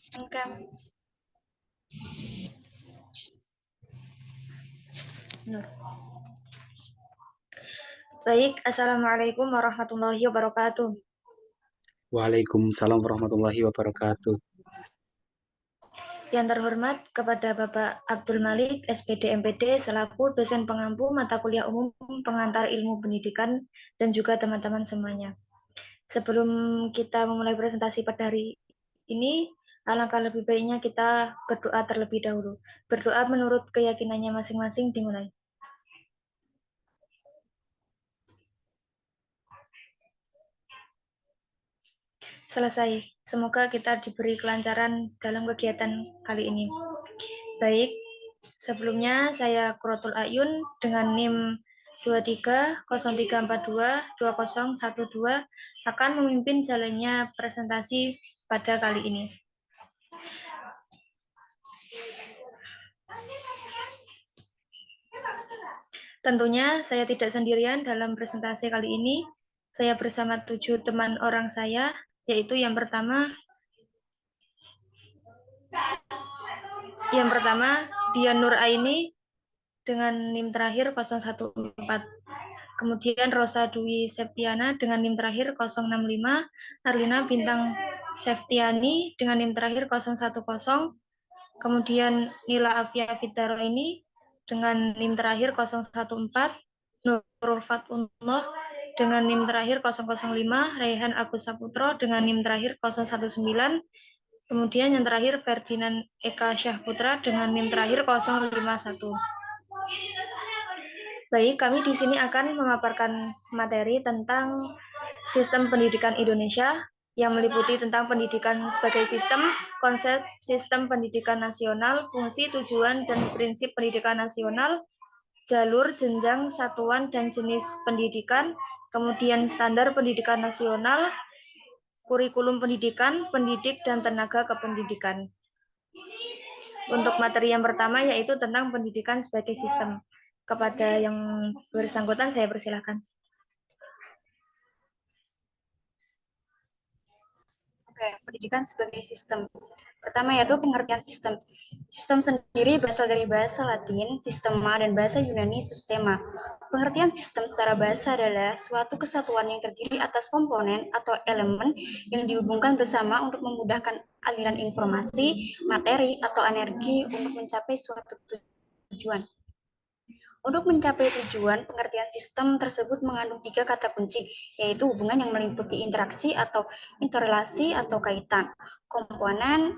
Kan. Baik, Assalamualaikum warahmatullahi wabarakatuh. Waalaikumsalam warahmatullahi wabarakatuh. Yang terhormat kepada Bapak Abdul Malik, SPD MPD, selaku dosen pengampu mata kuliah umum pengantar ilmu pendidikan dan juga teman-teman semuanya. Sebelum kita memulai presentasi pada hari ini, alangkah lebih baiknya kita berdoa terlebih dahulu. Berdoa menurut keyakinannya masing-masing dimulai. Selesai. Semoga kita diberi kelancaran dalam kegiatan kali ini. Baik, sebelumnya saya Quratul Ayun dengan NIM 2303422012 akan memimpin jalannya presentasi pada kali ini. Tentunya saya tidak sendirian dalam presentasi kali ini. Saya bersama 7 teman orang saya, yaitu yang pertama Dian Nur Aini dengan NIM terakhir 014. Kemudian Rosa Dwi Septiana dengan NIM terakhir 065, Arlina Bintang Septiani dengan NIM terakhir 010, kemudian Nila Afia Fitaro ini dengan NIM terakhir 014, Nurul Fatullah dengan NIM terakhir 005, Raihan Agus Saputro dengan NIM terakhir 019, kemudian yang terakhir Ferdinand Eka Syahputra dengan NIM terakhir 051. Baik, kami di sini akan memaparkan materi tentang sistem pendidikan Indonesia yang meliputi tentang pendidikan sebagai sistem, konsep sistem pendidikan nasional, fungsi, tujuan, dan prinsip pendidikan nasional, jalur, jenjang, satuan, dan jenis pendidikan, kemudian standar pendidikan nasional, kurikulum pendidikan, pendidik, dan tenaga kependidikan. Untuk materi yang pertama yaitu tentang pendidikan sebagai sistem. Kepada yang bersangkutan saya persilahkan. Oke, pendidikan sebagai sistem. Pertama yaitu pengertian sistem. Sistem sendiri berasal dari bahasa Latin, sistema, dan bahasa Yunani, systema. Pengertian sistem secara bahasa adalah suatu kesatuan yang terdiri atas komponen atau elemen yang dihubungkan bersama untuk memudahkan aliran informasi, materi, atau energi untuk mencapai suatu tujuan. Untuk mencapai tujuan, pengertian sistem tersebut mengandung 3 kata kunci, yaitu hubungan yang meliputi interaksi atau interrelasi atau kaitan, komponen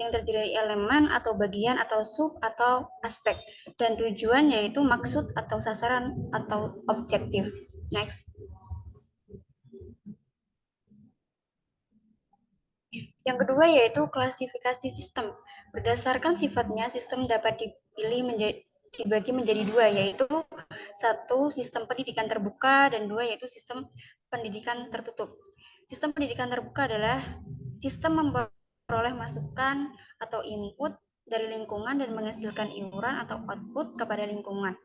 yang terdiri dari elemen atau bagian atau sub atau aspek, dan tujuan yaitu maksud atau sasaran atau objektif. Next. Yang kedua yaitu klasifikasi sistem. Berdasarkan sifatnya, sistem dapat dibagi menjadi dua, yaitu satu sistem pendidikan terbuka dan dua yaitu sistem pendidikan tertutup. Sistem pendidikan terbuka adalah sistem memperoleh masukan atau input dari lingkungan dan menghasilkan iuran atau output kepada lingkungan.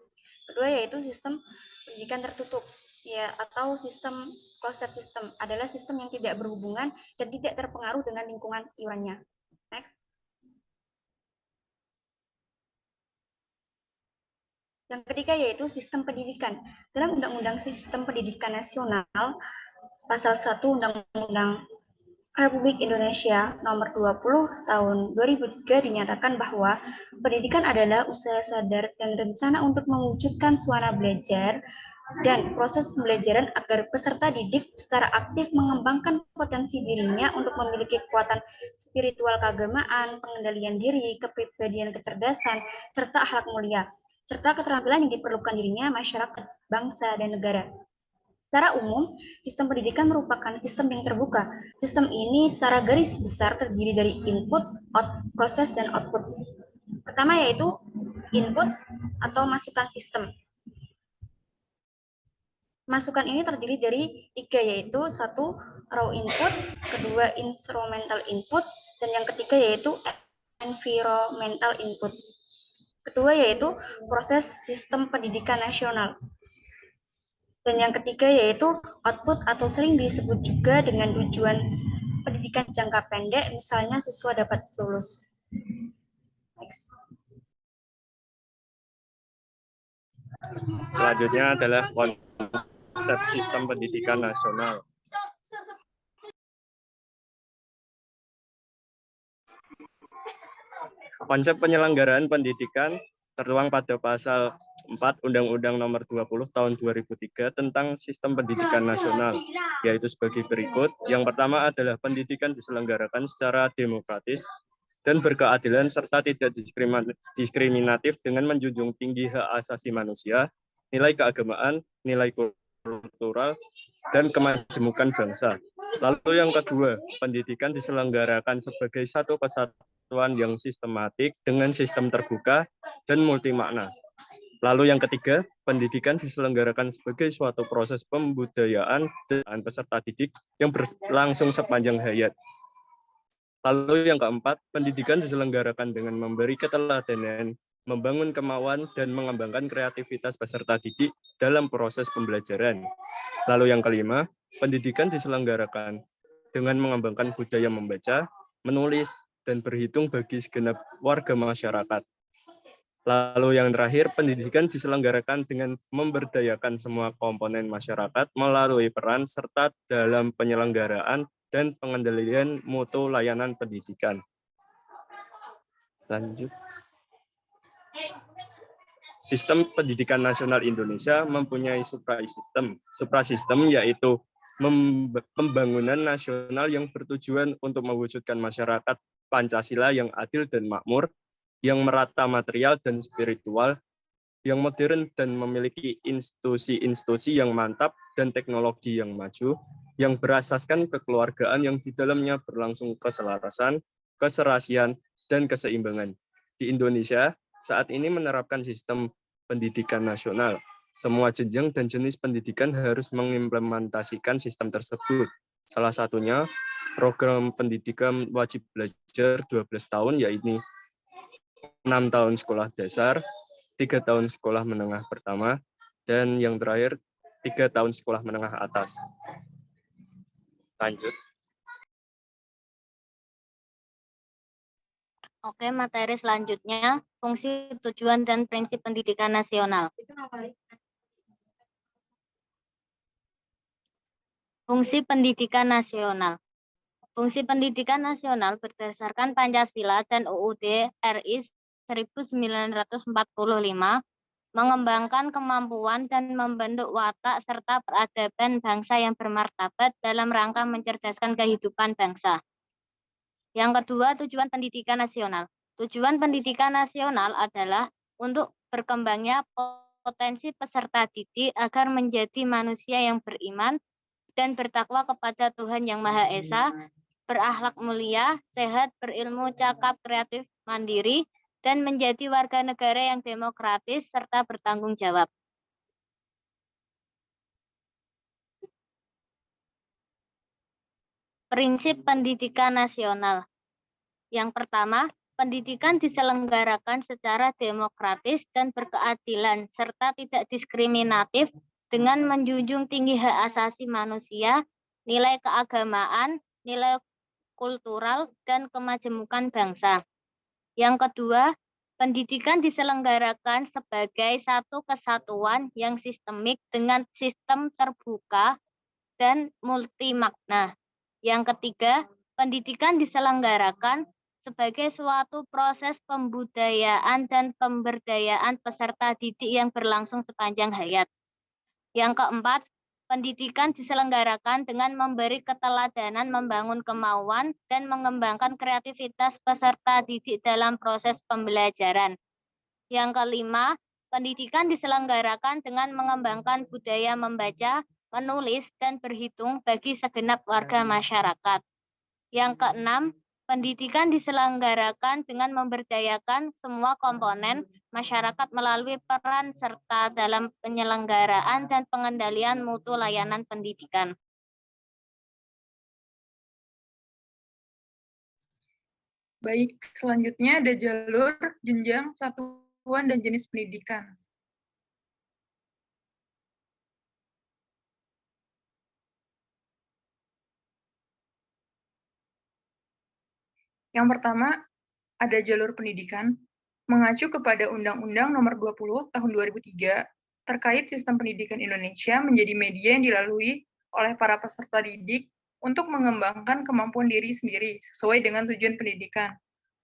Kedua yaitu sistem pendidikan tertutup, ya, atau sistem closed system adalah sistem yang tidak berhubungan dan tidak terpengaruh dengan lingkungan iurannya. Next. Yang ketiga yaitu sistem pendidikan. Dalam Undang-Undang Sistem Pendidikan Nasional, Pasal 1 Undang-Undang Republik Indonesia Nomor 20 Tahun 2003 dinyatakan bahwa pendidikan adalah usaha sadar dan rencana untuk mewujudkan suasana belajar dan proses pembelajaran agar peserta didik secara aktif mengembangkan potensi dirinya untuk memiliki kekuatan spiritual keagamaan, pengendalian diri, kepribadian kecerdasan, serta akhlak mulia, serta keterampilan yang diperlukan dirinya, masyarakat, bangsa, dan negara. Secara umum, sistem pendidikan merupakan sistem yang terbuka. Sistem ini secara garis besar terdiri dari input, proses, dan output. Pertama yaitu input atau masukan sistem. Masukan ini terdiri dari 3, yaitu 1, raw input, kedua, instrumental input, dan yang ketiga yaitu environmental input. Kedua yaitu proses sistem pendidikan nasional. Dan yang ketiga yaitu output atau sering disebut juga dengan tujuan pendidikan jangka pendek, misalnya siswa dapat lulus. Next. Selanjutnya adalah konsep sistem pendidikan nasional. Konsep penyelenggaraan pendidikan tertuang pada pasal 4 Undang-Undang Nomor 20 Tahun 2003 tentang Sistem Pendidikan Nasional, yaitu sebagai berikut. Yang pertama adalah pendidikan diselenggarakan secara demokratis dan berkeadilan serta tidak diskriminatif dengan menjunjung tinggi hak asasi manusia, nilai keagamaan, nilai kultural, dan kemajemukan bangsa. Lalu yang kedua, pendidikan diselenggarakan sebagai satu kesatuan yang sistematik dengan sistem terbuka dan multimakna. Lalu yang ketiga, pendidikan diselenggarakan sebagai suatu proses pembudayaan dan peserta didik yang berlangsung sepanjang hayat. Lalu yang keempat, pendidikan diselenggarakan dengan memberi keteladanan, membangun kemauan, dan mengembangkan kreativitas peserta didik dalam proses pembelajaran. Lalu yang kelima, pendidikan diselenggarakan dengan mengembangkan budaya membaca, menulis, dan berhitung bagi segenap warga masyarakat. Lalu yang terakhir, pendidikan diselenggarakan dengan memberdayakan semua komponen masyarakat melalui peran serta dalam penyelenggaraan dan pengendalian mutu layanan pendidikan. Lanjut. Sistem Pendidikan Nasional Indonesia mempunyai suprasistem. Suprasistem yaitu pembangunan nasional yang bertujuan untuk mewujudkan masyarakat Pancasila yang adil dan makmur, yang merata material dan spiritual, yang modern dan memiliki institusi-institusi yang mantap dan teknologi yang maju, yang berasaskan kekeluargaan yang di dalamnya berlangsung keselarasan, keserasian, dan keseimbangan. Di Indonesia, saat ini menerapkan sistem pendidikan nasional. Semua jenjang dan jenis pendidikan harus mengimplementasikan sistem tersebut. Salah satunya, program pendidikan wajib belajar 12 tahun, yaitu 6 tahun sekolah dasar, 3 tahun sekolah menengah pertama, dan yang terakhir 3 tahun sekolah menengah atas. Lanjut. Oke, materi selanjutnya, fungsi, tujuan, dan prinsip pendidikan nasional. Fungsi pendidikan nasional. Fungsi pendidikan nasional berdasarkan Pancasila dan UUD RI 1945 mengembangkan kemampuan dan membentuk watak serta peradaban bangsa yang bermartabat dalam rangka mencerdaskan kehidupan bangsa. Yang kedua, tujuan pendidikan nasional. Tujuan pendidikan nasional adalah untuk berkembangnya potensi peserta didik agar menjadi manusia yang beriman dan bertakwa kepada Tuhan Yang Maha Esa, berakhlak mulia, sehat, berilmu, cakap, kreatif, mandiri, dan menjadi warga negara yang demokratis serta bertanggung jawab. Prinsip pendidikan nasional. Yang pertama, pendidikan diselenggarakan secara demokratis dan berkeadilan serta tidak diskriminatif dengan menjunjung tinggi hak asasi manusia, nilai keagamaan, nilai kultural, dan kemajemukan bangsa. Yang kedua, pendidikan diselenggarakan sebagai satu kesatuan yang sistemik dengan sistem terbuka dan multimakna. Yang ketiga, pendidikan diselenggarakan sebagai suatu proses pembudayaan dan pemberdayaan peserta didik yang berlangsung sepanjang hayat. Yang keempat, pendidikan diselenggarakan dengan memberi keteladanan, membangun kemauan, dan mengembangkan kreativitas peserta didik dalam proses pembelajaran. Yang kelima, pendidikan diselenggarakan dengan mengembangkan budaya membaca, menulis, dan berhitung bagi segenap warga masyarakat. Yang keenam, pendidikan diselenggarakan dengan memberdayakan semua komponen masyarakat melalui peran serta dalam penyelenggaraan dan pengendalian mutu layanan pendidikan. Baik, selanjutnya ada jalur jenjang satuan dan jenis pendidikan. Yang pertama, ada jalur pendidikan, mengacu kepada Undang-Undang Nomor 20 Tahun 2003 terkait sistem pendidikan Indonesia menjadi media yang dilalui oleh para peserta didik untuk mengembangkan kemampuan diri sendiri sesuai dengan tujuan pendidikan.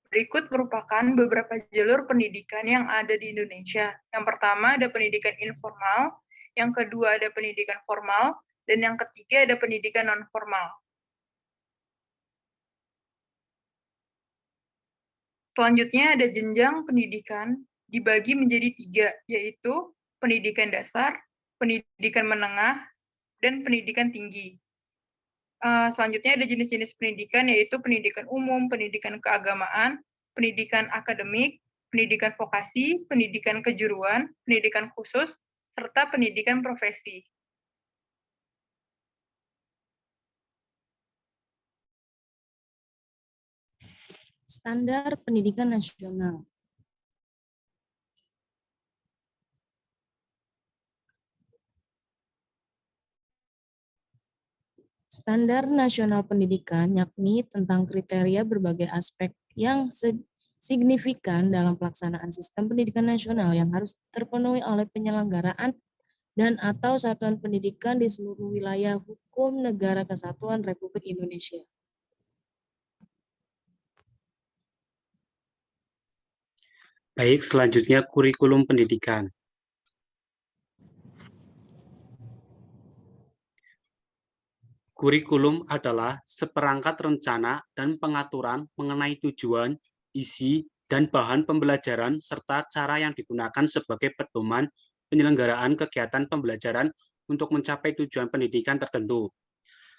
Berikut merupakan beberapa jalur pendidikan yang ada di Indonesia. Yang pertama ada pendidikan informal, yang kedua ada pendidikan formal, dan yang ketiga ada pendidikan non-formal. Selanjutnya ada jenjang pendidikan dibagi menjadi 3, yaitu pendidikan dasar, pendidikan menengah, dan pendidikan tinggi. Selanjutnya ada jenis-jenis pendidikan, yaitu pendidikan umum, pendidikan keagamaan, pendidikan akademik, pendidikan vokasi, pendidikan kejuruan, pendidikan khusus, serta pendidikan profesi. Standar pendidikan nasional. Standar nasional pendidikan yakni tentang kriteria berbagai aspek yang signifikan dalam pelaksanaan sistem pendidikan nasional yang harus terpenuhi oleh penyelenggaraan dan atau satuan pendidikan di seluruh wilayah hukum Negara Kesatuan Republik Indonesia. Baik, selanjutnya kurikulum pendidikan. Kurikulum adalah seperangkat rencana dan pengaturan mengenai tujuan, isi, dan bahan pembelajaran serta cara yang digunakan sebagai pedoman penyelenggaraan kegiatan pembelajaran untuk mencapai tujuan pendidikan tertentu.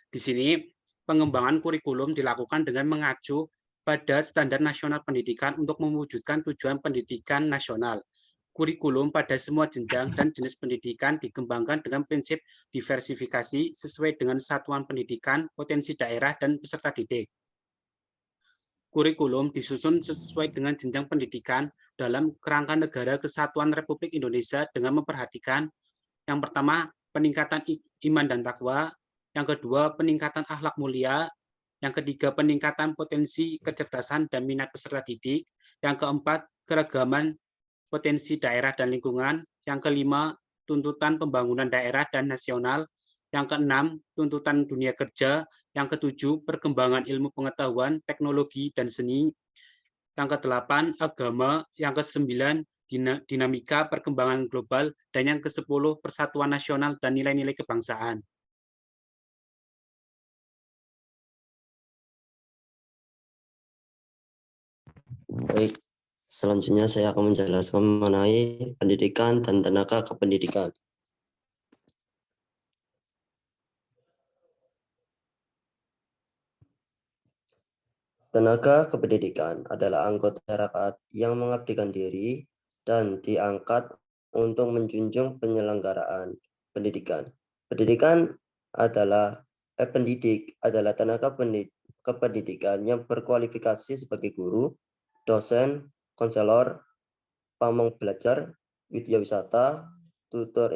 Di sini, pengembangan kurikulum dilakukan dengan mengacu pada standar nasional pendidikan untuk mewujudkan tujuan pendidikan nasional. Kurikulum pada semua jenjang dan jenis pendidikan dikembangkan dengan prinsip diversifikasi sesuai dengan satuan pendidikan, potensi daerah, dan peserta didik. Kurikulum disusun sesuai dengan jenjang pendidikan dalam kerangka Negara Kesatuan Republik Indonesia dengan memperhatikan yang pertama, peningkatan iman dan takwa, yang kedua, peningkatan akhlak mulia, yang ketiga, peningkatan potensi kecerdasan dan minat peserta didik, yang keempat, keragaman potensi daerah dan lingkungan, yang kelima, tuntutan pembangunan daerah dan nasional, yang keenam, tuntutan dunia kerja, yang ketujuh, perkembangan ilmu pengetahuan, teknologi, dan seni, yang kedelapan, agama, yang kesembilan, dinamika perkembangan global, dan yang ke-10, persatuan nasional dan nilai-nilai kebangsaan. Baik, selanjutnya saya akan menjelaskan mengenai pendidikan dan tenaga kependidikan. Tenaga kependidikan adalah anggota masyarakat yang mengabdikan diri dan diangkat untuk menjunjung penyelenggaraan pendidikan. Pendidik adalah tenaga kependidikan yang berkualifikasi sebagai guru, dosen, konselor, pamong belajar, widyawisata, tutor,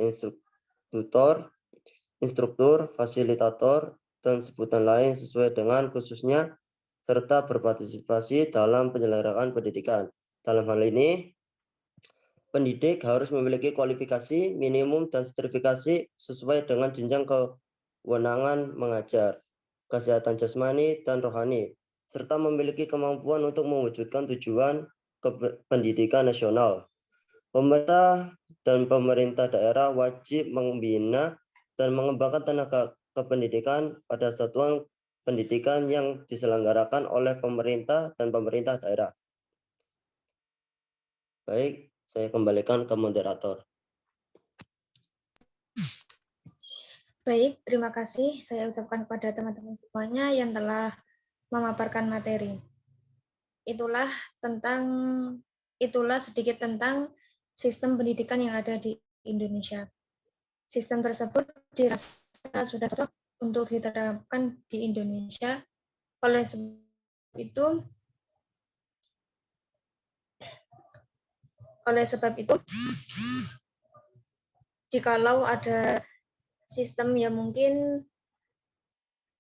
instruktur, fasilitator, dan sebutan lain sesuai dengan khususnya, serta berpartisipasi dalam penyelenggaraan pendidikan. Dalam hal ini, pendidik harus memiliki kualifikasi minimum dan sertifikasi sesuai dengan jenjang kewenangan mengajar, kesehatan jasmani dan rohani, serta memiliki kemampuan untuk mewujudkan tujuan pendidikan nasional. Pemerintah dan pemerintah daerah wajib membina dan mengembangkan tenaga kependidikan pada satuan pendidikan yang diselenggarakan oleh pemerintah dan pemerintah daerah. Baik, saya kembalikan ke moderator. Baik, terima kasih saya ucapkan kepada teman-teman semuanya yang telah memaparkan materi. Itulah sedikit tentang sistem pendidikan yang ada di Indonesia. Sistem tersebut dirasa sudah cocok untuk diterapkan di Indonesia. Oleh sebab itu, jikalau ada sistem yang mungkin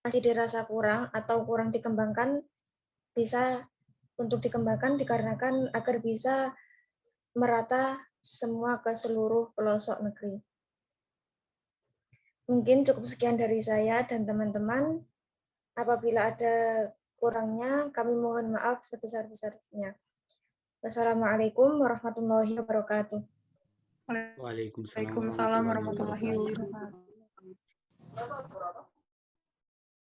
masih dirasa kurang atau kurang dikembangkan, bisa untuk dikembangkan dikarenakan agar bisa merata semua ke seluruh pelosok negeri. Mungkin cukup sekian dari saya dan teman-teman. Apabila ada kurangnya, kami mohon maaf sebesar-besarnya. Wassalamualaikum warahmatullahi wabarakatuh. Waalaikumsalam Waalaikumsalam warahmatullahi wabarakatuh.